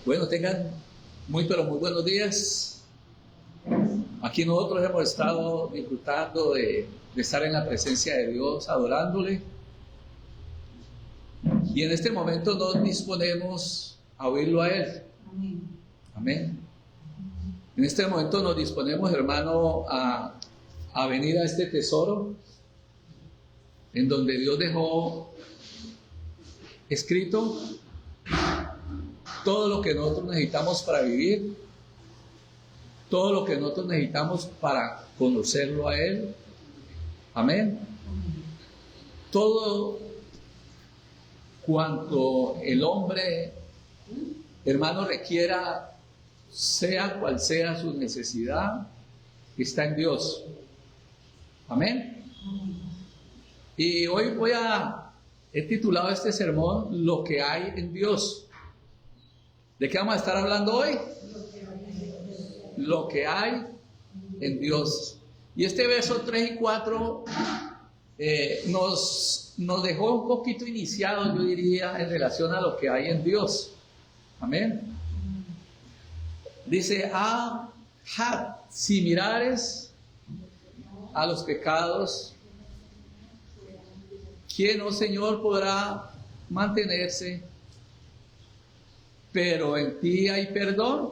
Bueno, tengan muy pero muy buenos días. Aquí nosotros hemos estado disfrutando de estar en la presencia de Dios, adorándole. Y en este momento nos disponemos a oírlo a Él. Amén. En este momento nos disponemos, hermano, a venir a este tesoro en donde Dios dejó escrito todo lo que nosotros necesitamos para vivir, todo lo que nosotros necesitamos para conocerlo a Él. Amén. Todo cuanto el hombre, hermano, requiera, sea cual sea su necesidad, está en Dios. Amén. Y hoy he titulado este sermón Lo que hay en Dios. ¿De qué vamos a estar hablando hoy? Lo que hay en Dios. Y este verso 3 y 4 nos dejó un poquito iniciados, yo diría, en relación a lo que hay en Dios. Amén. Dice, si mirares a los pecados, ¿quién, oh Señor, podrá mantenerse? Pero en ti hay perdón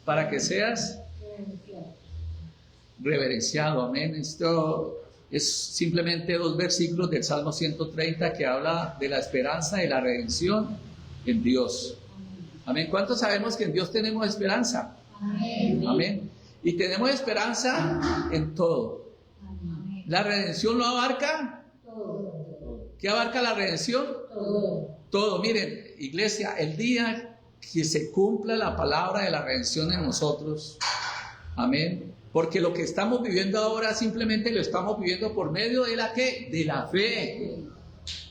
para que seas reverenciado. Amén. Esto es simplemente 2 versículos del Salmo 130 que habla de la esperanza y la redención en Dios. Amén. ¿Cuántos sabemos que en Dios tenemos esperanza? Amén. Amén. Y tenemos esperanza en todo. Amén. La redención lo abarca. Todo. ¿Qué abarca la redención? Todo. Todo. Miren, iglesia, el día que se cumpla la palabra de la redención en nosotros, amén, porque lo que estamos viviendo ahora simplemente lo estamos viviendo por medio de la ¿qué? De la fe.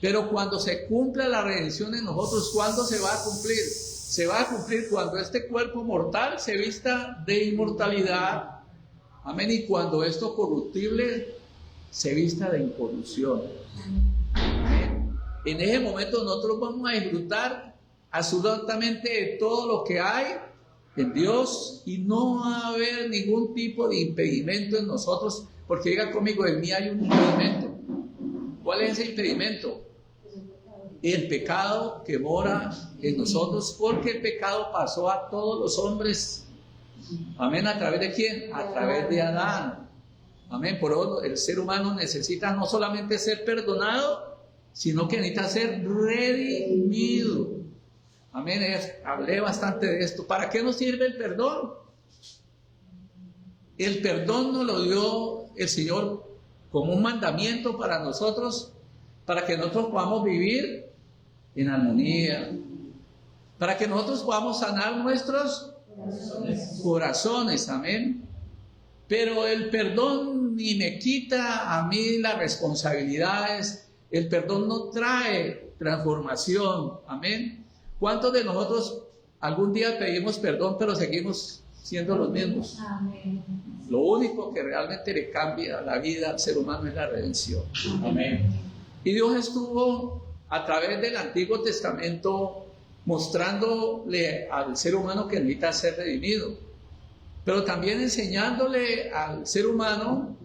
Pero cuando se cumpla la redención en nosotros, ¿cuándo se va a cumplir? Se va a cumplir cuando este cuerpo mortal se vista de inmortalidad, amén, y cuando esto corruptible se vista de incorrupción. Amén. En ese momento nosotros vamos a disfrutar absolutamente de todo lo que hay en Dios y no va a haber ningún tipo de impedimento en nosotros, porque diga conmigo, en mí hay un impedimento. ¿Cuál es ese impedimento? El pecado que mora en nosotros, porque el pecado pasó a todos los hombres. Amén. ¿A través de quién? A través de Adán. Amén. Por eso el ser humano necesita no solamente ser perdonado, sino que necesita ser redimido. Amén. Hablé bastante de esto. ¿Para qué nos sirve el perdón? El perdón nos lo dio el Señor como un mandamiento para nosotros, para que nosotros podamos vivir en armonía, para que nosotros podamos sanar nuestros corazones. Amén. Pero el perdón ni me quita a mí las responsabilidades. El perdón no trae transformación. Amén. ¿Cuántos de nosotros algún día pedimos perdón, pero seguimos siendo los mismos? Amén. Lo único que realmente le cambia la vida al ser humano es la redención. Amén. Y Dios estuvo a través del Antiguo Testamento mostrándole al ser humano que necesita ser redimido, pero también enseñándole al ser humano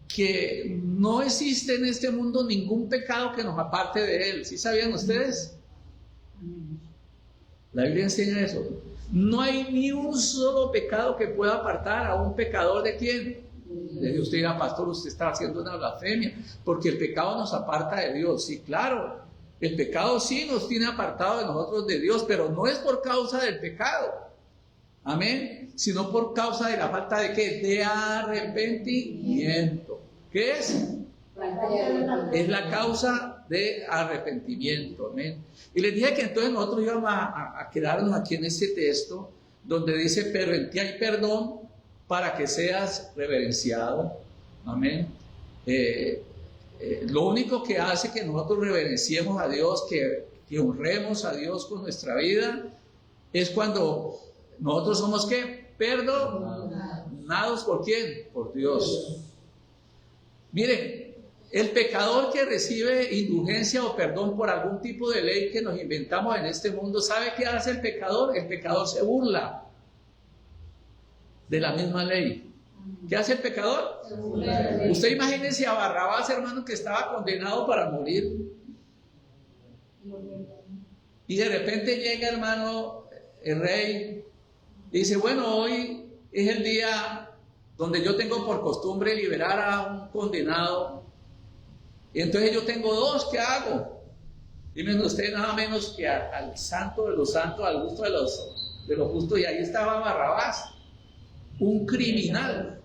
que no existe en este mundo ningún pecado que nos aparte de Él. ¿Sí sabían ustedes? La Biblia enseña eso. No hay ni un solo pecado que pueda apartar a un pecador ¿de quién? De Dios. Usted dirá, pastor, usted está haciendo una blasfemia, porque el pecado nos aparta de Dios. Sí, claro, el pecado sí nos tiene apartado de nosotros de Dios, pero no es por causa del pecado, amén, sino por causa de la falta de ¿qué? De arrepentimiento. ¿Qué es? Es la causa de arrepentimiento, amén. Y les dije que entonces nosotros íbamos a quedarnos aquí en este texto donde dice, pero en ti hay perdón para que seas reverenciado, amén. Lo único que hace que nosotros reverenciemos a Dios, que honremos a Dios con nuestra vida, es cuando nosotros somos ¿qué? Perdonados. ¿Por quién? Por Dios. Miren, El pecador que recibe indulgencia o perdón por algún tipo de ley que nos inventamos en este mundo, ¿sabe qué hace el pecador? El pecador se burla de la misma ley. ¿Qué hace el pecador? Usted imagínese a Barrabás, hermano, que estaba condenado para morir. Y de repente llega, hermano, el rey, y dice, bueno, hoy es el día donde yo tengo por costumbre liberar a un condenado. Y entonces yo tengo dos, ¿qué hago? Dime usted nada menos que al santo de los santos, al gusto de los justos, y ahí estaba Barrabás, un criminal.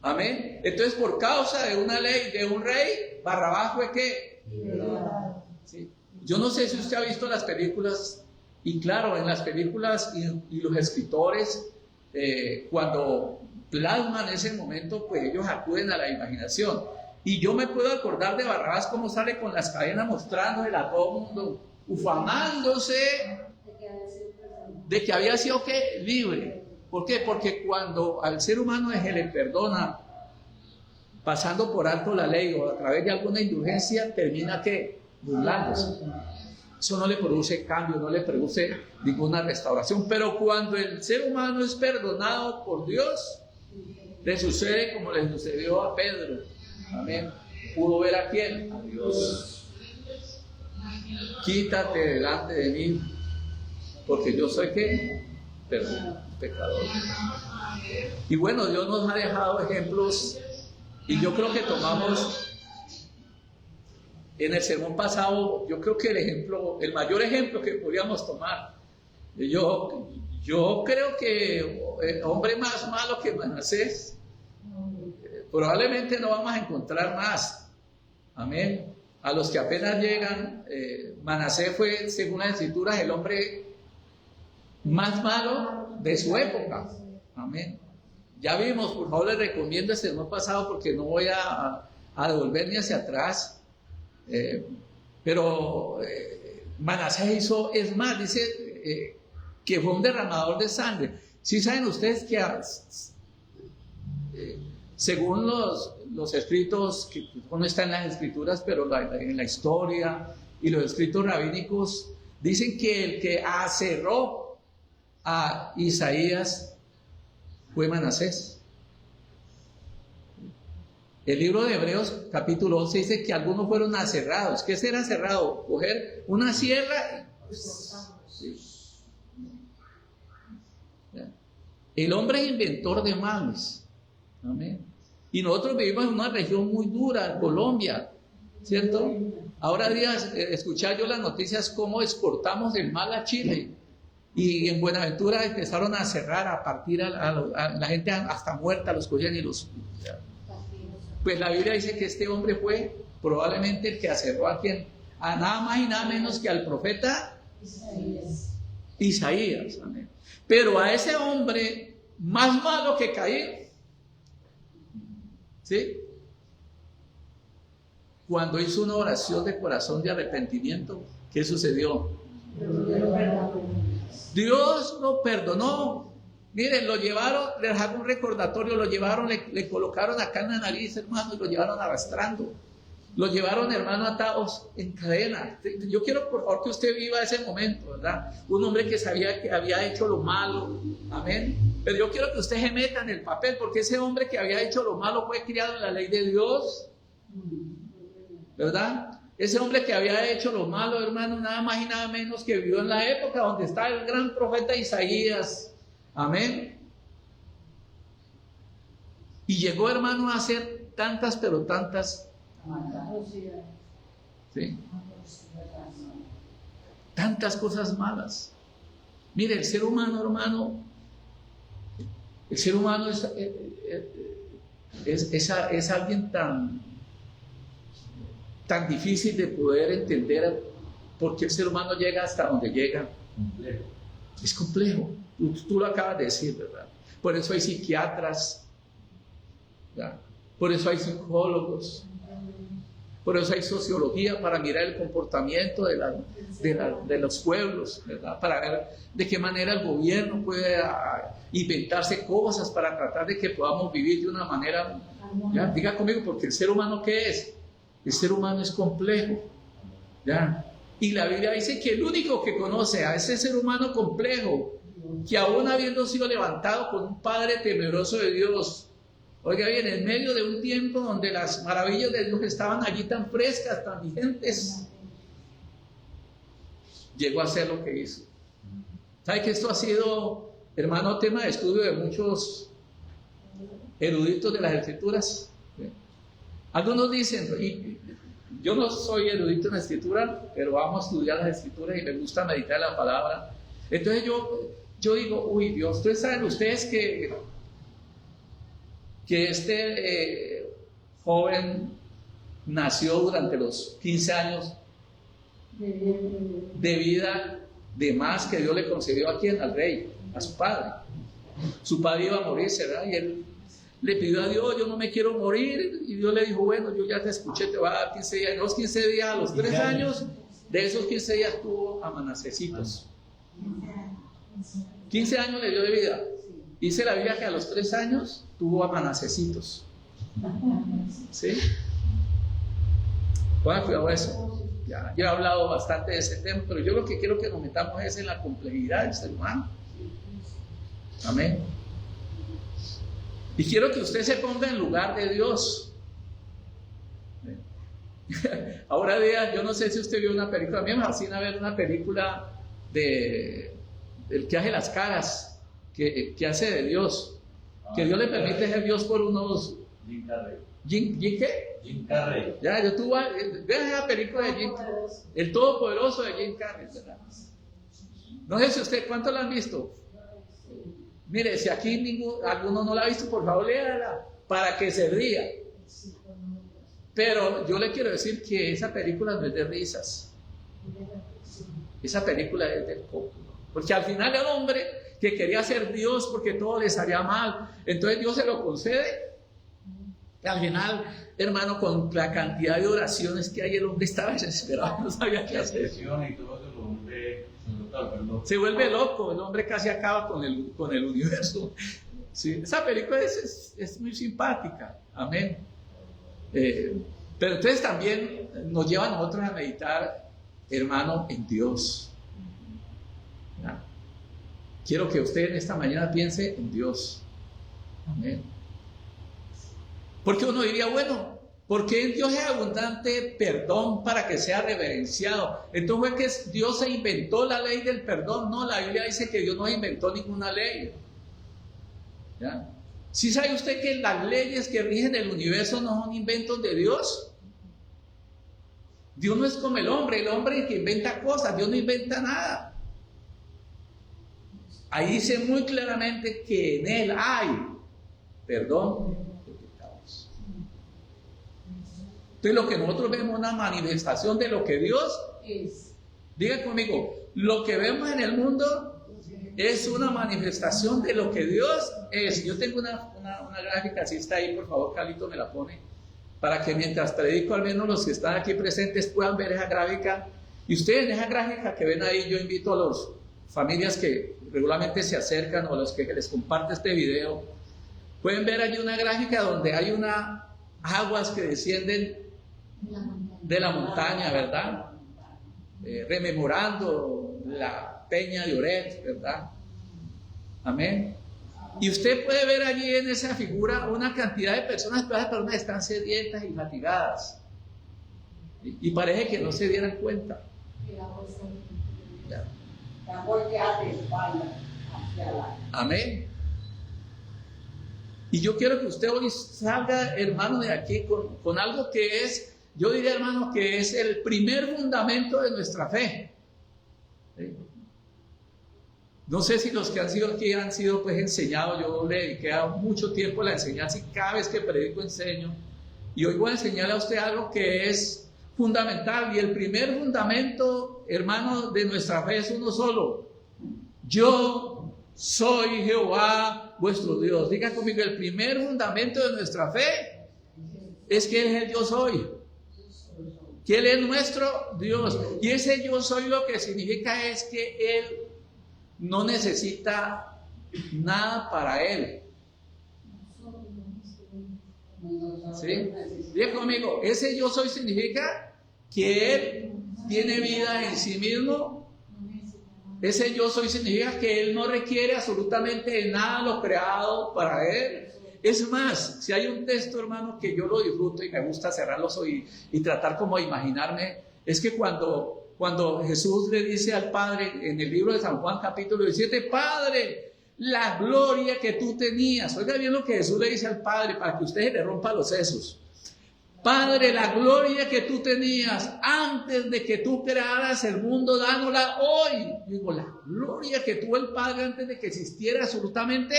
Amén. Entonces, por causa de una ley de un rey, Barrabás fue ¿qué? Sí. Yo no sé si usted ha visto las películas, y claro, en las películas y los escritores, cuando plasman ese momento, pues ellos acuden a la imaginación. Y yo me puedo acordar de Barrabás cómo sale con las cadenas mostrándole a todo el mundo, ufanándose de que había sido ¿qué? Libre. ¿Por qué? Porque cuando al ser humano se le perdona, pasando por alto la ley o a través de alguna indulgencia, termina ¿qué? Burlándose. Eso no le produce cambio, no le produce ninguna restauración. Pero cuando el ser humano es perdonado por Dios, le sucede como le sucedió a Pedro. Amén. ¿Pudo ver a quién? A Dios. Quítate delante de mí, porque yo soy ¿qué? Pecador. Y bueno, Dios nos ha dejado ejemplos, y yo creo que tomamos en el sermón pasado, yo creo que el mayor ejemplo que podríamos tomar, yo creo que el hombre más malo que Manasés, probablemente no vamos a encontrar más. Amén. A los que apenas llegan, Manasés fue, según las escrituras, el hombre más malo de su época. Amén. Ya vimos, por favor les recomiendo el sermón pasado porque no voy a devolverme hacia atrás. Pero Manasés hizo, es más, dice que fue un derramador de sangre. ¿Sí saben ustedes que según los escritos, que no está en las escrituras, pero en la historia y los escritos rabínicos, dicen que el que aserró a Isaías fue Manasés? El libro de Hebreos, capítulo 11, dice que algunos fueron aserrados. ¿Qué será aserrado? Coger una sierra. Sí. El hombre es inventor de males. Amén. Y nosotros vivimos en una región muy dura, Colombia, ¿cierto? Ahora días escuchar yo las noticias cómo exportamos el mal a Chile. Y en Buenaventura empezaron a cerrar, a partir a la gente hasta muerta, los cogían y los... Pues la Biblia dice que este hombre fue probablemente el que aserró a quien, a nada más y nada menos que al profeta Isaías. Amén. Pero a ese hombre más malo que Caín, ¿sí? Cuando hizo una oración de corazón de arrepentimiento, ¿qué sucedió? Dios lo perdonó. Miren, lo llevaron, les hago un recordatorio, lo llevaron, le colocaron acá en la nariz, hermano, y lo llevaron arrastrando. Lo llevaron, hermano, atados en cadena. Yo quiero, por favor, que usted viva ese momento, ¿verdad? Un hombre que sabía que había hecho lo malo, amén. Pero yo quiero que usted se meta en el papel, porque ese hombre que había hecho lo malo fue criado en la ley de Dios, ¿verdad? Ese hombre que había hecho lo malo, hermano, nada más y nada menos que vivió en la época donde está el gran profeta Isaías. Amén. Y llegó, hermano, a hacer tantas, pero tantas. ¿Sí? Tantas cosas malas. Mire, el ser humano, hermano, el ser humano es alguien tan difícil de poder entender por qué el ser humano llega hasta donde llega. Es complejo. Tú lo acabas de decir, ¿verdad? Por eso hay psiquiatras, ¿verdad? Por eso hay psicólogos, por eso hay sociología para mirar el comportamiento de los pueblos, ¿verdad? Para ver de qué manera el gobierno puede inventarse cosas para tratar de que podamos vivir de una manera, ¿ya? Diga conmigo, porque el ser humano, ¿qué es? El ser humano es complejo, ¿ya? Y la Biblia dice que el único que conoce a ese ser humano complejo, que aún habiendo sido levantado con un Padre temeroso de Dios, oiga bien, en medio de un tiempo donde las maravillas de Dios estaban allí tan frescas, tan vigentes, llegó a hacer lo que hizo. ¿Sabe que esto ha sido, hermano, tema de estudio de muchos eruditos de las Escrituras? Algunos dicen, y yo no soy erudito en la Escritura, pero vamos a estudiar las Escrituras y me gusta meditar la palabra. Entonces yo digo, uy Dios, ustedes que este joven nació durante los 15 años de vida de más que Dios le concedió a quién, al rey, a su padre. Su padre iba a morirse, ¿verdad? Y él le pidió a Dios, yo no me quiero morir, y Dios le dijo, bueno, yo ya te escuché, te voy a dar 15 días. En los 15 días, a los 3 años, de esos 15 días tuvo a Manasesitos. 15 años le dio de vida. Dice la Biblia que a los 3 años tuvo a Manasesitos. ¿Sí? Pongan cuidado a eso. Ya he hablado bastante de ese tema, pero yo lo que quiero que nos metamos es en la complejidad del ser humano. Amén. Y quiero que usted se ponga en lugar de Dios. Ahora día, yo no sé si usted vio una película, a mí me fascina ver una película del que hace las caras, que hace de Dios, que Dios le permite ser Dios por unos... Jim Carrey. ¿Jim qué? Jim Carrey. Ya, yo tuve, vean la película de Jim Carrey, el todopoderoso de Jim Carrey, ¿verdad? No sé si usted, ¿cuántos la han visto? Mire, si aquí alguno no la ha visto, por favor léala, para que se ría. Pero yo le quiero decir que esa película no es de risas. Esa película es del coco. Porque al final el hombre que quería ser Dios porque todo le salía mal, entonces Dios se lo concede. Y al final, hermano, con la cantidad de oraciones que hay, el hombre estaba desesperado, no sabía qué hacer. Se vuelve loco, el hombre casi acaba con el universo. Sí, esa película es muy simpática, amén. Pero entonces también nos lleva a nosotros a meditar, hermano, en Dios. ¿Ya? Quiero que usted en esta mañana piense en Dios. Amén. Porque uno diría, bueno, ¿por qué en Dios es abundante perdón para que sea reverenciado? Entonces fue que Dios se inventó la ley del perdón. No, la Biblia dice que Dios no inventó ninguna ley. ¿Ya? ¿Sí sabe usted que las leyes que rigen el universo no son inventos de Dios? Dios no es como el hombre que inventa cosas, Dios no inventa nada. Ahí dice muy claramente que en Él hay perdón de pecados. Entonces lo que nosotros vemos es una manifestación de lo que Dios es. Diga conmigo, lo que vemos en el mundo es una manifestación de lo que Dios es. Yo tengo una gráfica, si está ahí, por favor, Carlito me la pone, para que mientras predico, al menos los que están aquí presentes puedan ver esa gráfica. Y ustedes en esa gráfica que ven ahí, yo invito a las familias que regularmente se acercan o a los que les comparte este video, pueden ver allí una gráfica donde hay unas aguas que descienden de la montaña, ¿verdad? Rememorando la peña de Oret, ¿verdad? Amén. Y usted puede ver allí en esa figura una cantidad de personas, pero esas personas están sedientas y fatigadas. Y parece que no se dieran cuenta. Ya. Amén. Y yo quiero que usted hoy salga, hermano, de aquí con algo que es, yo diría, hermano, que es el primer fundamento de nuestra fe. ¿Sí? No sé si los que han sido aquí han sido pues enseñados. Yo le dediqué mucho tiempo a la enseñanza y cada vez que predico enseño. Y hoy voy a enseñarle a usted algo que es fundamental. Y el primer fundamento, hermano, de nuestra fe es uno solo. Yo soy Jehová vuestro Dios. Diga conmigo, el primer fundamento de nuestra fe es que Él es el yo soy. Que Él es nuestro Dios. Y ese yo soy lo que significa es que Él no necesita nada para Él. ¿Sí? Diga conmigo, ese yo soy significa que Él tiene vida en sí mismo. Ese yo soy significa que Él no requiere absolutamente de nada lo creado para Él. Es más, si hay un texto, hermano, que yo lo disfruto y me gusta cerrarlos y tratar como de imaginarme, es que cuando Jesús le dice al Padre en el libro de San Juan capítulo 17, Padre, la gloria que tú tenías. Oiga bien lo que Jesús le dice al Padre para que usted le rompa los sesos. Padre, la gloria que tú tenías antes de que tú crearas el mundo, dánosla hoy. Yo digo, la gloria que tuvo el Padre antes de que existiera absolutamente.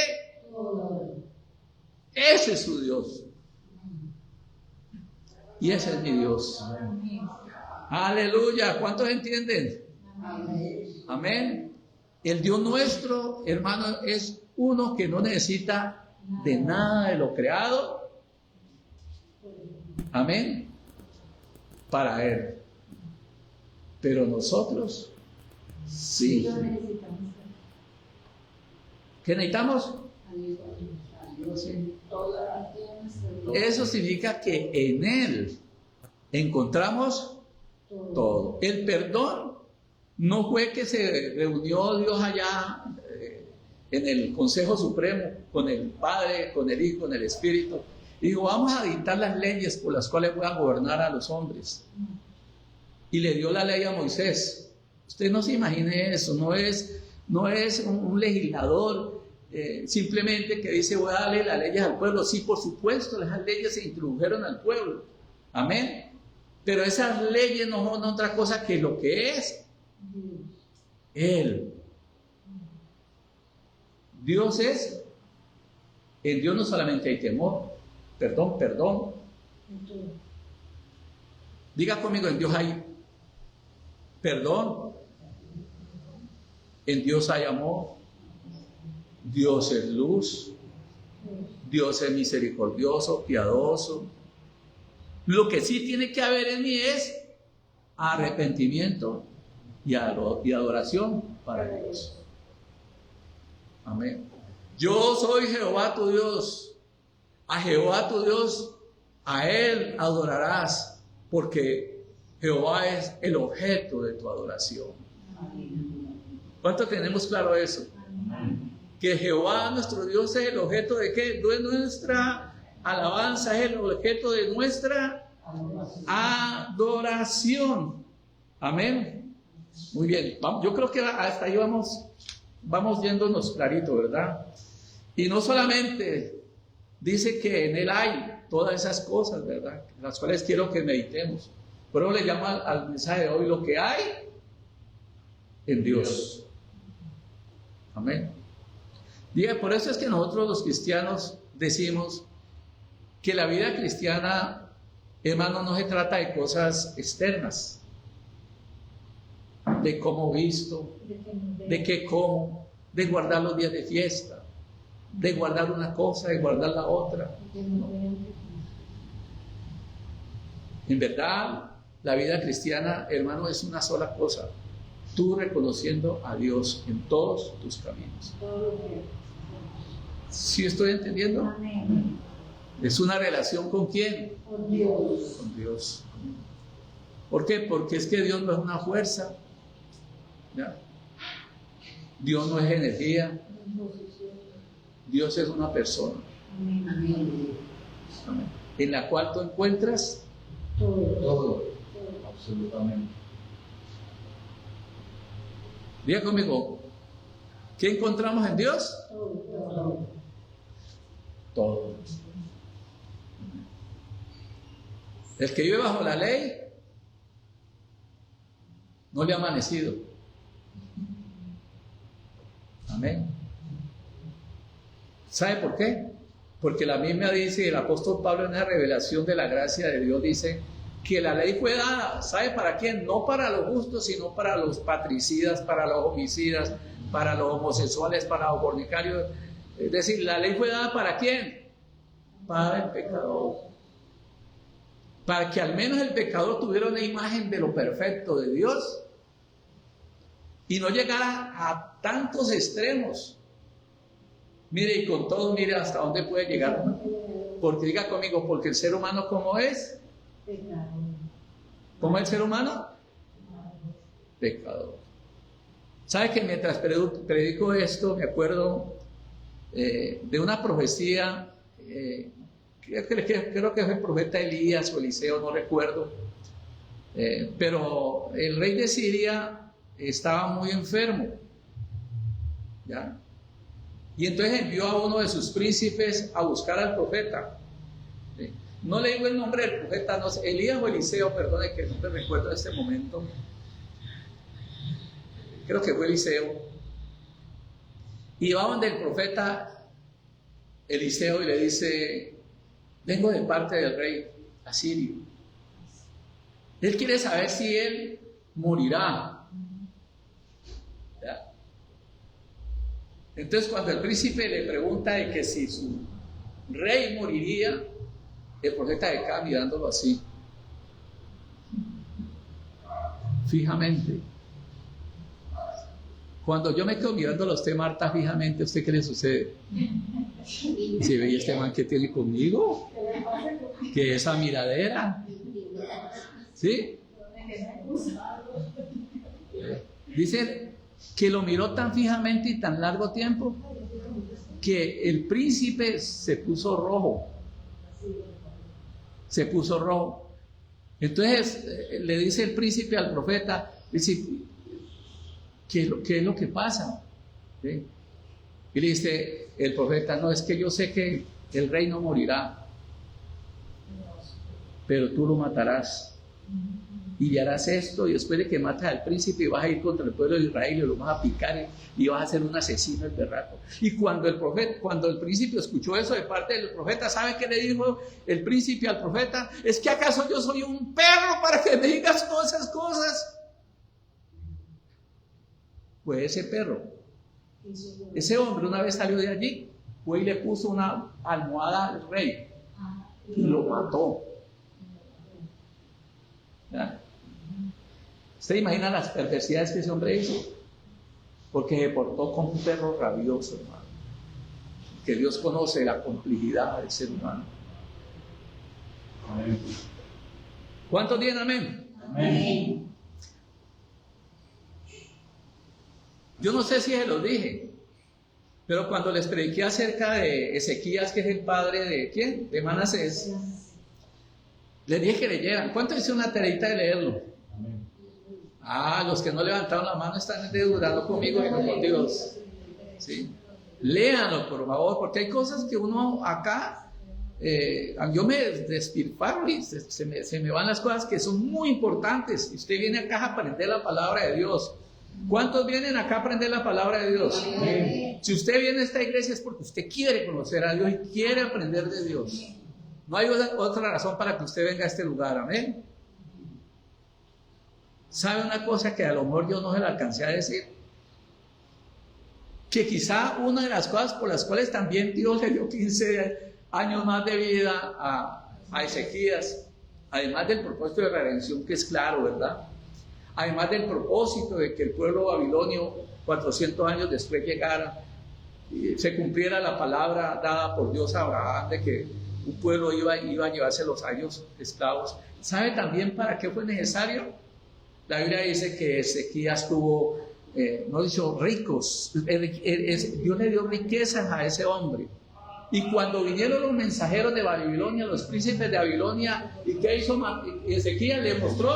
Ese es su Dios. Y ese es mi Dios. Aleluya. ¿Cuántos entienden? Amén. El Dios nuestro, hermano, es uno que no necesita de nada de lo creado. Amén. Para Él. Pero nosotros sí. ¿Qué necesitamos? Eso significa que en Él encontramos todo. El perdón no fue que se reunió Dios allá en el Consejo Supremo con el Padre, con el Hijo, con el Espíritu. Y dijo, vamos a dictar las leyes por las cuales voy a gobernar a los hombres. Y le dio la ley a Moisés. Usted no se imagine eso, no es un legislador simplemente que dice voy a darle las leyes al pueblo. Sí, por supuesto, esas leyes se introdujeron al pueblo. Amén. Pero esas leyes no son otra cosa que lo que es Él. Dios es, en Dios no solamente hay temor, perdón. Diga conmigo, en Dios hay perdón, en Dios hay amor, Dios es luz, Dios es misericordioso, piadoso. Lo que sí tiene que haber en mí es arrepentimiento y adoración para Dios. Amén. Yo soy Jehová tu Dios. A Jehová tu Dios, a Él adorarás, porque Jehová es el objeto de tu adoración. ¿Cuánto tenemos claro eso? Que Jehová nuestro Dios es el objeto de ¿qué? De nuestra alabanza, es el objeto de nuestra adoración. Amén. Muy bien, yo creo que hasta ahí vamos yéndonos clarito, ¿verdad? Y no solamente dice que en Él hay todas esas cosas, ¿verdad? Las cuales quiero que meditemos. Pero le llamo al mensaje de hoy lo que hay en Dios. Amén. Diga, por eso es que nosotros los cristianos decimos que la vida cristiana, hermano, no se trata de cosas externas, de cómo visto, de qué como, de guardar los días de fiesta, de guardar una cosa, de guardar la otra. En verdad, la vida cristiana, hermano, es una sola cosa: tú reconociendo a Dios en todos tus caminos. ¿Sí estoy entendiendo? Es una relación ¿con quién? Con Dios. Con Dios. ¿Por qué? Porque es que Dios no es una fuerza, ¿ya? Dios no es energía. Dios es una persona. Amén. Amén. En la cual tú encuentras todo. Absolutamente. Diga conmigo, ¿qué encontramos en Dios? Todo. El que vive bajo la ley no le ha amanecido. Amén. ¿Sabe por qué? Porque la misma dice, el apóstol Pablo en la revelación de la gracia de Dios dice que la ley fue dada, ¿sabe para quién? No para los justos, sino para los patricidas, para los homicidas, para los homosexuales, para los fornicarios. Es decir, la ley fue dada ¿para quién? Para el pecador. Para que al menos el pecador tuviera una imagen de lo perfecto de Dios y no llegara a tantos extremos. Mire, y con todo, mire hasta dónde puede llegar. Porque diga conmigo, porque el ser humano, ¿cómo es? ¿Cómo es el ser humano? Pecador. ¿Sabe que mientras predico esto, me acuerdo de una profecía, creo que fue el profeta Elías o Eliseo, no recuerdo, pero el rey de Siria estaba muy enfermo, ¿ya? Y entonces envió a uno de sus príncipes a buscar al profeta. ¿Sí? No le digo el nombre del profeta, no sé, Elías o Eliseo, perdone que no me recuerdo en este momento. Creo que fue Eliseo. Y va donde el profeta Eliseo y le dice: vengo de parte del rey asirio. Él quiere saber si él morirá. ¿Ya? Entonces, cuando el príncipe le pregunta de que si su rey moriría, el profeta se queda mirándolo así, fijamente. Cuando yo me quedo mirándolo a usted, Marta, fijamente, ¿a usted qué le sucede? Si ve este man que tiene conmigo, que esa miradera, ¿sí? Dice que lo miró tan fijamente y tan largo tiempo que el príncipe se puso rojo. Se puso rojo. Entonces le dice el príncipe al profeta, dice: ¿qué es lo que pasa? ¿Sí? Y le dice el profeta: no, es que yo sé que el rey no morirá, pero tú lo matarás. Y harás esto, y después de que matas al príncipe vas a ir contra el pueblo de Israel y lo vas a picar y vas a ser un asesino el berraco. Y cuando el príncipe escuchó eso de parte del profeta, ¿sabe qué le dijo el príncipe al profeta? ¿Es que acaso yo soy un perro para que me digas todas esas cosas? Pues ese perro, ese hombre una vez salió de allí, fue y le puso una almohada al rey y lo mató. ¿Ya? ¿Usted imagina las perversidades que ese hombre hizo? Porque se portó como un perro rabioso, hermano. Que Dios conoce la complejidad del ser humano. Amén. ¿Cuántos dicen amén? Amén. Yo no sé si se los dije, pero cuando les prediqué acerca de Ezequías, que es el padre de ¿quién? De Manasés, les dije que leyeran. ¿Cuántos hicieron una tareita de leerlo? Ah, los que no levantaron la mano están deudando conmigo y no con Dios. ¿Sí? Léanlo, por favor, porque hay cosas que uno acá, yo me despilfarro y se me van las cosas que son muy importantes. Y usted viene acá a aprender la palabra de Dios. ¿Cuántos vienen acá a aprender la palabra de Dios? Amén. Si usted viene a esta iglesia es porque usted quiere conocer a Dios y quiere aprender de Dios. No hay otra razón para que usted venga a este lugar. Amén. ¿Sabe una cosa que a lo mejor yo no se la alcancé a decir? Que quizá una de las cosas por las cuales también Dios le dio 15 años más de vida a Ezequías, además del propósito de redención, que es claro, ¿verdad? Además del propósito de que el pueblo babilonio 400 años después llegara y se cumpliera la palabra dada por Dios a Abraham de que un pueblo iba a llevarse los años esclavos. ¿Sabe también para qué fue necesario? La Biblia dice que Ezequías tuvo, no dicho ricos, Dios le dio riquezas a ese hombre. Y cuando vinieron los mensajeros de Babilonia, los príncipes de Babilonia, ¿y qué hizo Ezequías? Le mostró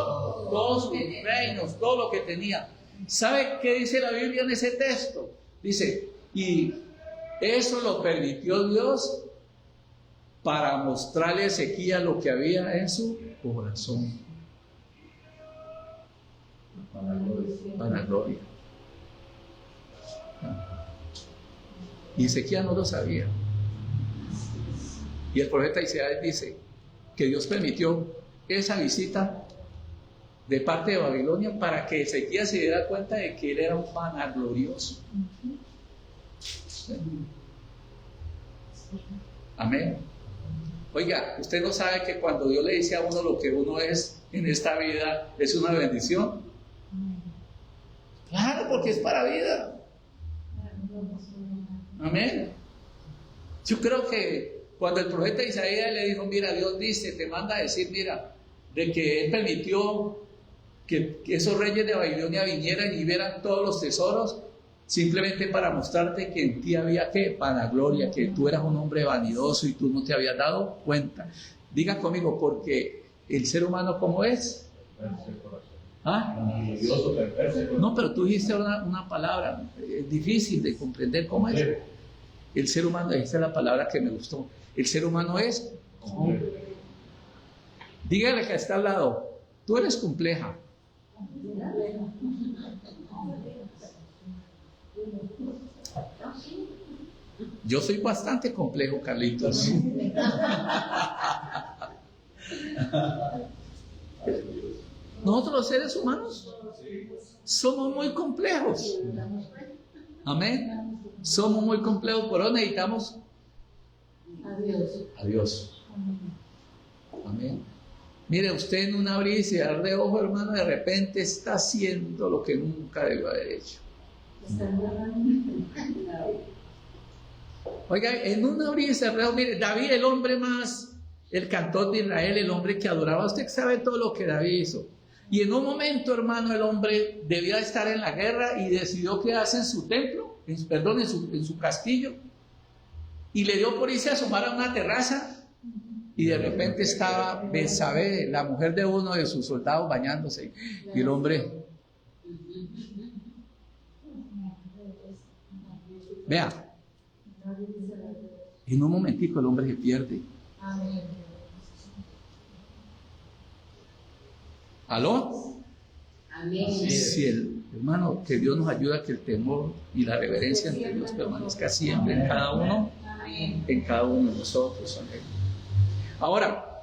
todos sus reinos, todo lo que tenía. ¿Sabe qué dice la Biblia en ese texto? Dice, y eso lo permitió Dios para mostrarle a Ezequías lo que había en su corazón. Para gloria. Y Ezequías no lo sabía. Y el profeta Isaías dice que Dios permitió esa visita de parte de Babilonia para que Ezequías se diera cuenta de que él era un vanaglorioso. Amén. Oiga, usted no sabe que cuando Dios le dice a uno lo que uno es en esta vida es una bendición. Claro, porque es para vida. Amén. Yo creo que Cuando el profeta Isaías le dijo, mira, Dios dice, te manda a decir, mira, de que Él permitió que esos reyes de Babilonia vinieran y vieran todos los tesoros, simplemente para mostrarte que en ti había que vanagloria, que tú eras un hombre vanidoso y tú no te habías dado cuenta. Diga conmigo, porque el ser humano, ¿cómo es? ¿Ah? No, pero tú dijiste una palabra difícil de comprender cómo es. El ser humano, esta es la palabra que me gustó. El ser humano es complejo. Dígale que está al lado, tú eres compleja. Yo soy bastante complejo, Carlitos. Nosotros los seres humanos somos muy complejos. Amén. Somos muy complejos, por eso necesitamos a Dios. Amén. Mire, usted en un abrir y cerrar de ojo, hermano, de repente está haciendo lo que nunca debió haber hecho. Oiga, en un abrir y cerrar, mire, David, el hombre más, el cantor de Israel, el hombre que adoraba, usted sabe todo lo que David hizo. Y en un momento, hermano, el hombre debía estar en la guerra y decidió quedarse en su templo, en su castillo, y le dio por irse a asomar a una terraza. Y de repente estaba Betsabé, la mujer de uno de sus soldados, bañándose. Y el hombre, vea, en un momentico el hombre se pierde. ¿Aló? Si hermano, que Dios nos ayuda a que el temor y la reverencia ante Dios permanezca siempre en cada uno de nosotros. Amén. Ahora,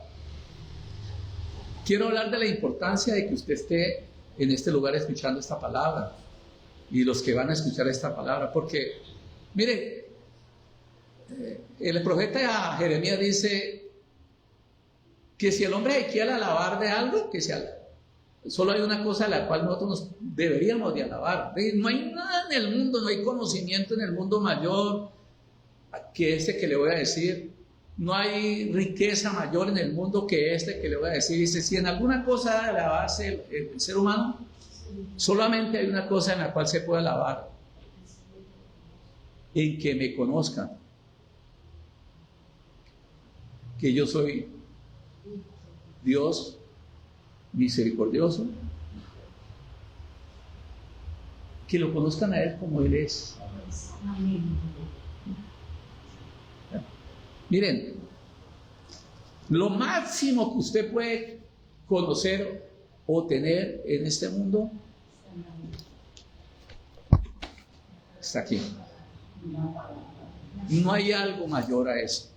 quiero hablar de la importancia de que usted esté en este lugar escuchando esta palabra y los que van a escuchar esta palabra, porque, mire, el profeta Jeremías dice que si el hombre se quiere alabar de algo, que se alabe. Solo hay una cosa a la cual nosotros nos deberíamos de alabar. No hay nada en el mundo, no hay conocimiento en el mundo mayor que este que le voy a decir. No hay riqueza mayor en el mundo que este que le voy a decir. Dice, si en alguna cosa de alabarse el ser humano, solamente hay una cosa en la cual se puede alabar: en que me conozcan, que yo soy Dios misericordioso, que lo conozcan a Él como Él es. Miren, lo máximo que usted puede conocer o tener en este mundo está aquí. No hay algo mayor a eso,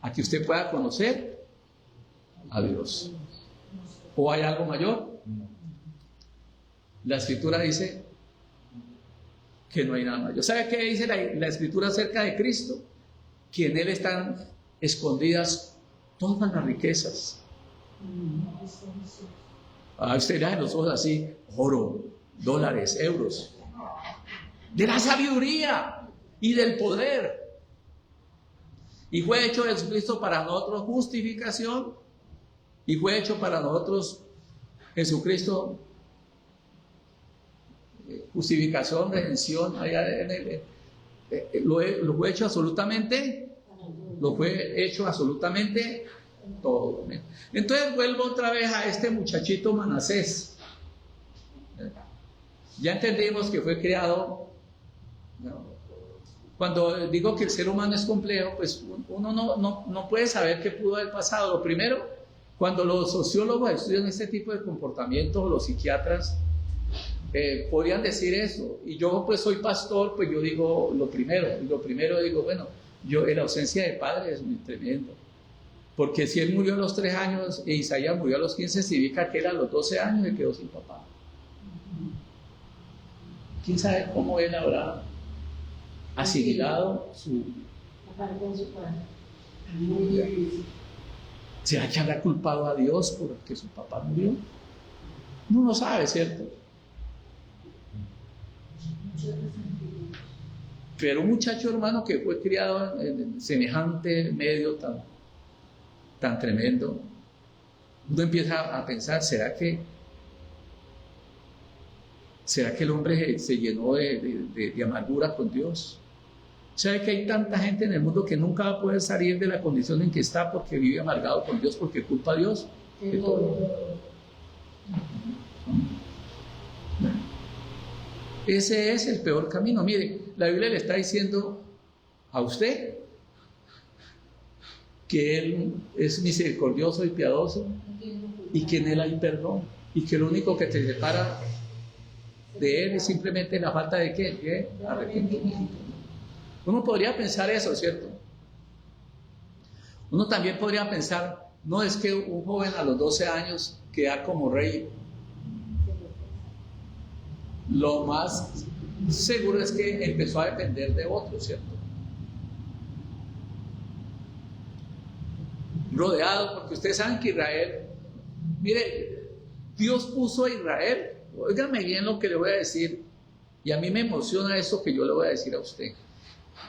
a que usted pueda conocer a Dios. ¿O hay algo mayor? La Escritura dice que no hay nada mayor. ¿Sabe qué dice la Escritura acerca de Cristo? Que en Él están escondidas todas las riquezas. Usted le da en los ojos así: oro, dólares, euros, de la sabiduría y del poder. Y fue hecho Jesucristo para nosotros justificación, y fue hecho para nosotros Jesucristo justificación, redención. Lo fue hecho absolutamente todo. Entonces vuelvo otra vez a este muchachito Manasés. Ya entendimos que fue creado. Cuando digo que el ser humano es complejo, pues uno no puede saber qué pudo haber pasado. Lo primero, cuando los sociólogos estudian este tipo de comportamientos, los psiquiatras podrían decir eso. Y yo, pues soy pastor, pues yo digo lo primero digo, bueno, la ausencia de padre es muy tremendo, porque si él murió a los 3 años e Isaías murió a los 15, significa que él a los 12 años se quedó sin papá. ¿Quién sabe cómo él habrá asimilado ¿será que habrá culpado a Dios porque su papá murió? No lo sabe, ¿cierto? Pero un muchacho, hermano, que fue criado en semejante medio tan tremendo, uno empieza a pensar, ¿será que el hombre se llenó de amargura con Dios? ¿Sabe que hay tanta gente en el mundo que nunca va a poder salir de la condición en que está porque vive amargado con Dios, porque culpa a Dios de todo? Ese es el peor camino. Mire, la Biblia le está diciendo a usted que Él es misericordioso y piadoso y que en Él hay perdón y que lo único que te separa de Él es simplemente la falta de ¿qué? De arrepentimiento. Uno podría pensar eso, ¿cierto? Uno también podría pensar, no es que un joven a los 12 años queda como rey. Lo más seguro es que empezó a depender de otros, ¿cierto? Rodeado, porque ustedes saben que Israel, mire, Dios puso a Israel, óigame bien lo que le voy a decir, y a mí me emociona esto que yo le voy a decir a usted.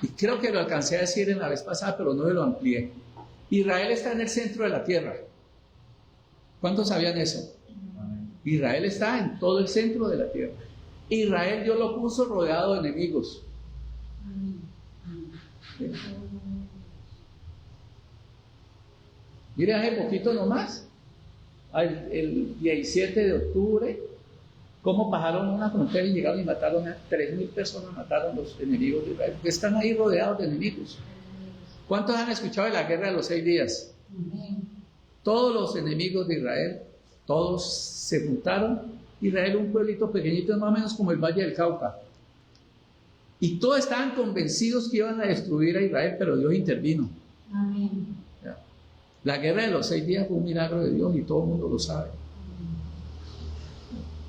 Y creo que lo alcancé a decir en la vez pasada, pero no me lo amplié. Israel está en el centro de la tierra. ¿Cuántos sabían eso? Israel está en todo el centro de la tierra. Israel Dios lo puso rodeado de enemigos. ¿Sí? Mire, hace poquito nomás, el 17 de octubre, cómo pasaron una frontera y llegaron y mataron a 3.000 personas, mataron los enemigos de Israel, porque están ahí rodeados de enemigos. ¿Cuántos han escuchado de la guerra de los 6 días? Todos los enemigos de Israel, todos se juntaron. Israel, un pueblito pequeñito, más o menos como el Valle del Cauca. Y todos estaban convencidos que iban a destruir a Israel, pero Dios intervino. Amén. La guerra de los 6 días fue un milagro de Dios y todo el mundo lo sabe.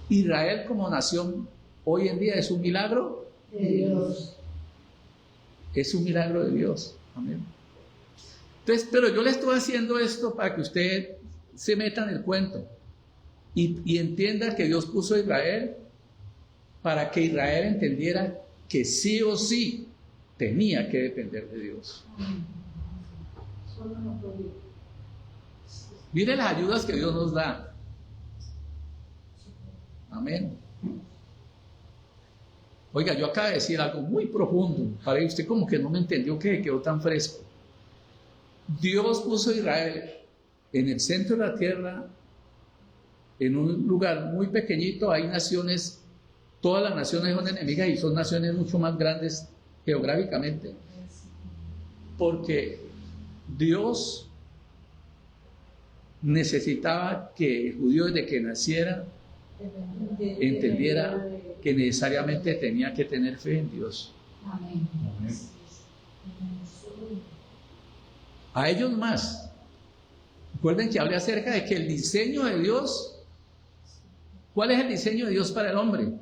Israel como nación hoy en día es un milagro de Dios. Es un milagro de Dios. Amén. Entonces, pero yo le estoy haciendo esto para que usted se meta en el cuento y entienda que Dios puso a Israel para que Israel entendiera que sí o sí tenía que depender de Dios. Mire las ayudas que Dios nos da. Amén. Oiga, yo acabo de decir algo muy profundo. Para que usted como que no me entendió, que quedó tan fresco. Dios puso a Israel en el centro de la tierra, en un lugar muy pequeñito. Hay naciones, todas las naciones son enemigas y son naciones mucho más grandes geográficamente, porque Dios necesitaba que el judío desde que naciera entendiera que necesariamente tenía que tener fe en Dios. Amén. A ellos más. Recuerden que hablé acerca de que el diseño de Dios, ¿cuál es el diseño de Dios para el hombre?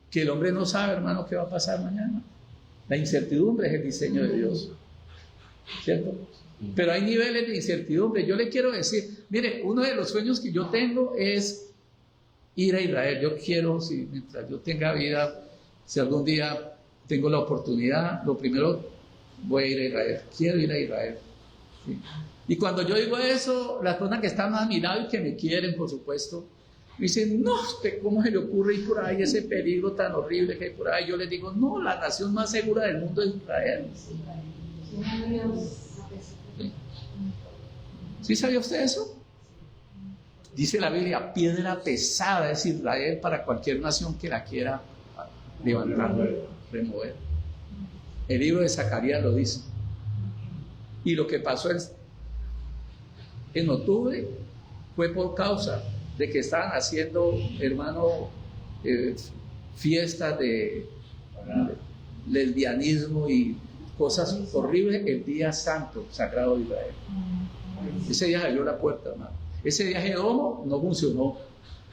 Que el hombre no sabe, hermano, qué va a pasar mañana. La incertidumbre es el diseño de Dios, ¿cierto? Pero hay niveles de incertidumbre. Yo le quiero decir, mire, uno de los sueños que yo tengo es ir a Israel. Yo quiero, si mientras yo tenga vida, si algún día tengo la oportunidad, lo primero voy a ir a Israel. Quiero ir a Israel. ¿Sí? Y cuando yo digo eso, las personas que están a mi lado y que me quieren, por supuesto, me dicen, no, ¿cómo se le ocurre ir por ahí, ese peligro tan horrible que hay por ahí? Yo les digo, no, la nación más segura del mundo es Israel. ¿Sí sabía usted eso? Dice la Biblia, piedra pesada es Israel para cualquier nación que la quiera levantar, remover. El libro de Zacarías lo dice. Y lo que pasó en octubre fue por causa de que estaban haciendo, hermano, fiestas de lesbianismo y cosas horribles el día santo, sagrado de Israel. Ese día abrió la puerta, hermano. Ese día de domo no funcionó,